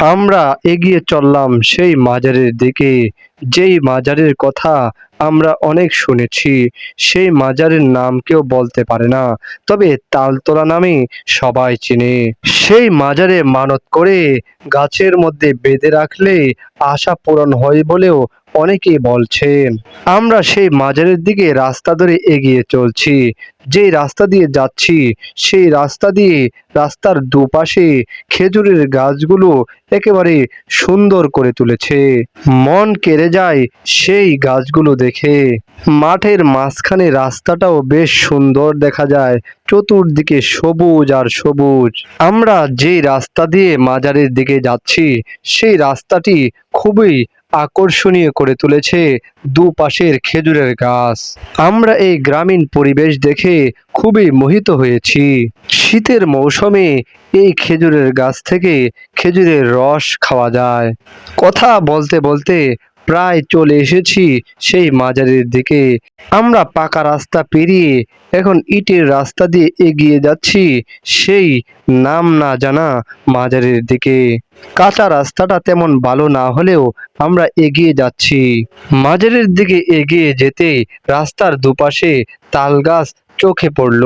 আমরা এগিয়ে চললাম সেই মাজারের দিকে, যেই মাজারের কথা আমরা অনেক শুনেছি। সেই মাজারের নাম কেউ বলতে পারে না, তবে তালতলা নামে সবাই চেনে। সেই মাজারে মানত করে গাছের মধ্যে বেঁধে রাখলে আশা পূরণ হয় বলেও অনেকেই বলছেন। আমরা সেই মাজারের দিকে রাস্তা ধরে এগিয়ে চলছি। যেই রাস্তা দিয়ে যাচ্ছি সেই রাস্তা দিয়ে রাস্তার দুপাশে খেজুরের গাছগুলো একেবারে সুন্দর করে তুলেছে। মন কেড়ে যায় সেই গাছগুলো দেখে। মাঠের মাঝখানে রাস্তাটাও বেশ সুন্দর দেখা যায়, চতুর্দিকে সবুজ আর সবুজ। আমরা যে রাস্তা দিয়ে মাজারের দিকে যাচ্ছি সেই রাস্তাটি খুবই আকর্ষণীয় করে তুলেছে দুপাশের খেজুরের গাছ। আমরা এই গ্রামীণ পরিবেশ দেখে খুবই মোহিত হয়েছি। শীতের মৌসুমে এই খেজুরের গাছ থেকে খেজুরের রস খাওয়া যায়। কথা বলতে বলতে প্রায় চলে এসেছি সেই মাজারের দিকে। আমরা পাকা রাস্তা পেরিয়ে এখন ইটের রাস্তা দিয়ে এগিয়ে যাচ্ছি সেই নাম না জানা মাজারের দিকে। কাঁচা রাস্তাটা তেমন ভালো না হলেও আমরা এগিয়ে যাচ্ছি। মাজারের দিকে এগিয়ে যেতে রাস্তার দুপাশে তাল গাছ চোখে পড়ল।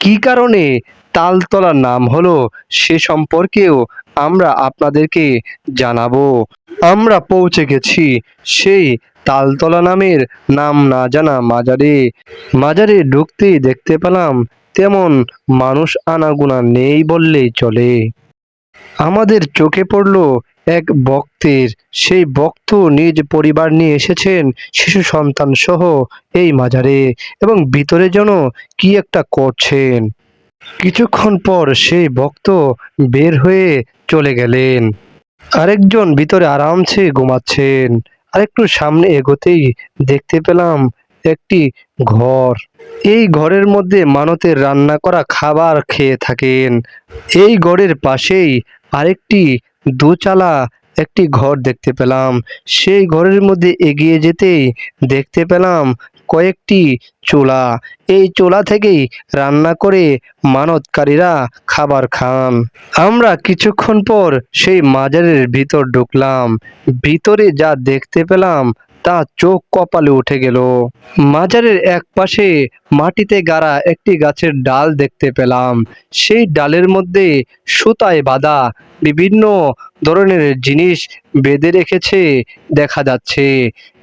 কি কারণে তালতলার নাম হলো সে সম্পর্কেও আমরা আপনাদেরকে জানাবো। আমরা পৌঁছে গেছি সেই তালতলা নামের নাম না জানা মাজারে। মাজারে ঢুকতেই দেখতে পেলাম তেমন মানুষ আনাগোনা নেই বললেই চলে। আমাদের চোখে পড়ল এক ভক্তের। সেই ভক্ত নিজ পরিবার নিয়ে এসেছেন শিশু সন্তান সহ এই মাজারে, এবং ভিতরে যেন কি একটা করছেন। কিছুক্ষণ পর সেই ভক্ত বের হয়ে চলে গেলেন। আরেকজন ভিতরে আরামসে ঘুমাচ্ছেন। আরেকটু সামনে এগোতেই দেখতে পেলাম একটি ঘর। এই ঘরের মধ্যে মানতের রান্না করা খাবার খেয়ে থাকেন। এই ঘরের পাশেই আরেকটি দোচালা একটি ঘর দেখতে পেলাম। সেই ঘরের মধ্যে এগিয়ে যেতেই দেখতে পেলাম কয়েকটি চুলা। এই চুলা থেকেই রান্না করে মানতকারীরা খাবার খান। আমরা কিছুক্ষণ পর সেই মাজারের ভিতর ঢুকলাম। ভিতরে যা দেখতে পেলাম তা চোখ কপালে উঠে গেল। মাজারের এক পাশে মাটিতে গাড়া একটি গাছের ডাল দেখতে পেলাম। সেই ডালের মধ্যে সুতায় বাঁধা বিভিন্ন ধরনের জিনিস বেঁধে রেখেছে দেখা যাচ্ছে।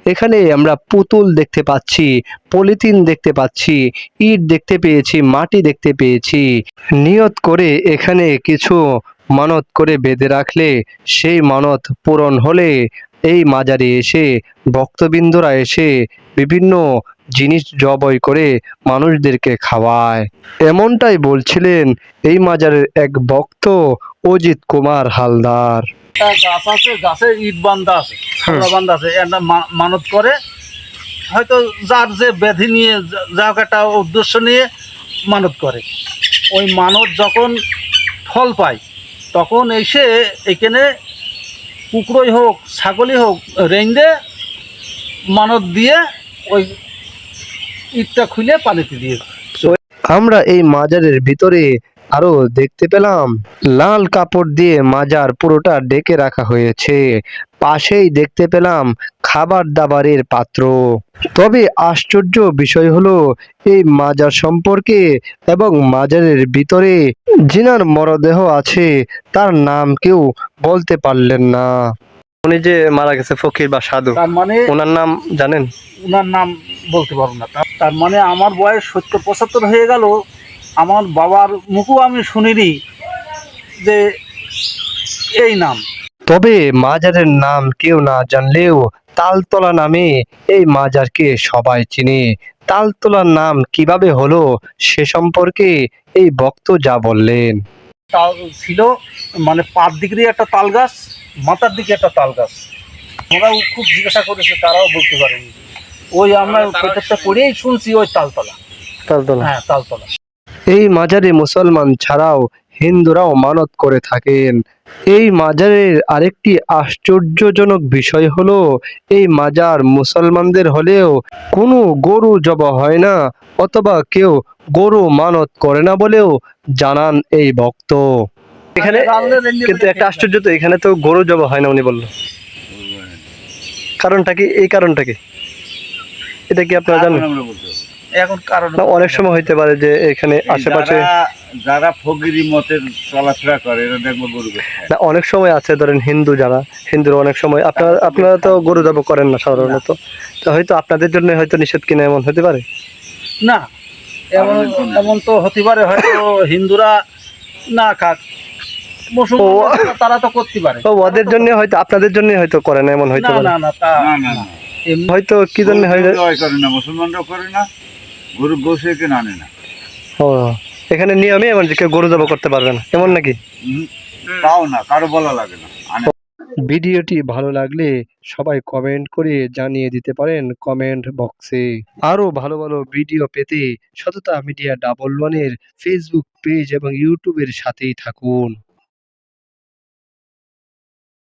এখানে আমরা পুতুল দেখতে পাচ্ছি, পলিথিন দেখতে পাচ্ছি, ইট দেখতে পেয়েছি, মাটি দেখতে পেয়েছি। নিয়ত করে এখানে কিছু মানত করে বেঁধে রাখলে সেই মানত পূরণ হলে এই মাজারে এসে ভক্তবৃন্দরা এসে বিভিন্ন জিনিস জবাই করে মানুষদেরকে খাওয়ায়। এমনটাই বলছিলেন এই মাজারের এক ভক্ত অজিত কুমার হালদার। গাছ আছে, গাছে ইট বান্ধা আছে, বান্ধা আছে, মানত করে হয়তো যার যে ব্যাধি নিয়ে যা একটা উদ্দেশ্য নিয়ে মানত করে। ওই মানত যখন ফল পায় তখন এসে এখানে কুকুরই হোক ছাগলই হোক রেঞ্জে মানত দিয়ে ওই ইটটা খুলে পানিতে দিয়ে। আমরা এই মাজারের ভিতরে আরো দেখতে পেলাম লাল কাপড় দিয়ে মাজার পুরোটা ডেকে রাখা হয়েছে। পাশেই দেখতে পেলাম খাবার দাবারের পাত্র। তবে আশ্চর্য বিষয় হলো এই মাজার সম্পর্কে এবং মাজারের ভিতরে যিনার মরদেহ আছে তার নাম কেউ বলতে পারলেন না। উনি যে মারা গেছে ফকির বা সাধু, তার মানে ওনার নাম জানেন? ওনার নাম বলতে পারবো না। তার মানে আমার বয়স 70-75 হয়ে গেল, আমার বাবার মুখও আমি শুনিনি যে এই নাম। তবে মাজারের নাম কেউ না জানলেও তালতলা নামে এই মাজারকে সবাই চিনে। তালতলার নাম কিভাবে হলো সে সম্পর্কে এই ভক্ত যা বললেন। তাল ছিল, মানে পার দিকে একটা তাল গাছ, মাথার দিকে একটা তাল গাছ। ওরাও খুব জিজ্ঞাসা করেছে, তারাও বলতে পারেনি। ওই আমরা প্রত্যেকটা পড়েই শুনছি ওই তালতলা। তালতলা, হ্যাঁ তালতলা। এই মাজারে মুসলমান ছাড়াও হিন্দুরাও মানত করে থাকেন। এই মাজারের আরেকটি আশ্চর্যজনক বিষয় হলো এই মাজার মুসলমানদের হলেও কোনো গরু জবা হয় না অথবা কেউ গরু মানত করে না বলেও জানান এই ভক্ত। এখানে রাঁধলে রেন্ডি কিন্তু করে একটা খেয়ে আশ্চর্য তো, এখানে তো গরু জবাই হয় না উনি বললো, কারণটা কি? এই কারণটা কি? এটা কি আপনারা জানেন? এখন কারণ না, অনেক সময় হইতে পারে যে এখানে আশেপাশে, যারা ফকিরি মতের চলাফেরা করে এরা দেখবো গরু গোশত খায়। না অনেক সময় আছে ধরেন হিন্দু যারা, হিন্দুরা অনেক সময়, আপনারা তো গরু জবাই করেন না সাধারণত, তো হয়তো আপনাদের জন্য হয়তো নিষেধ কিনা এমন হতে পারে। না, এমন এমন তো হতে পারে, হয়তো হিন্দুরা না খাক, মুসলমান তারা তো করতে পারে। ও, ওদের জন্য হয়তো, আপনাদের জন্য হয়তো করে না এমন হয়তো না পারে। না না, তা না না না, এমনি হয়তো কি জন্য হয় গরু জবাই করে না, মুসলমানরাও করে না, গরু গোশে কেন আনে না। ও, এখানে নিয়মে এমন যে কেউ গরু জবাই করতে পারবে না এমন নাকি? তাও না, কারো বলা লাগে না, আনে। ভিডিওটি ভালো লাগলে সবাই কমেন্ট করে জানিয়ে দিতে পারেন কমেন্ট বক্সে। আরো ভালো ভালো ভিডিও পেতে সততা মিডিয়া 11 এর ফেসবুক পেজ এবং ইউটিউবের সাথেই থাকুন।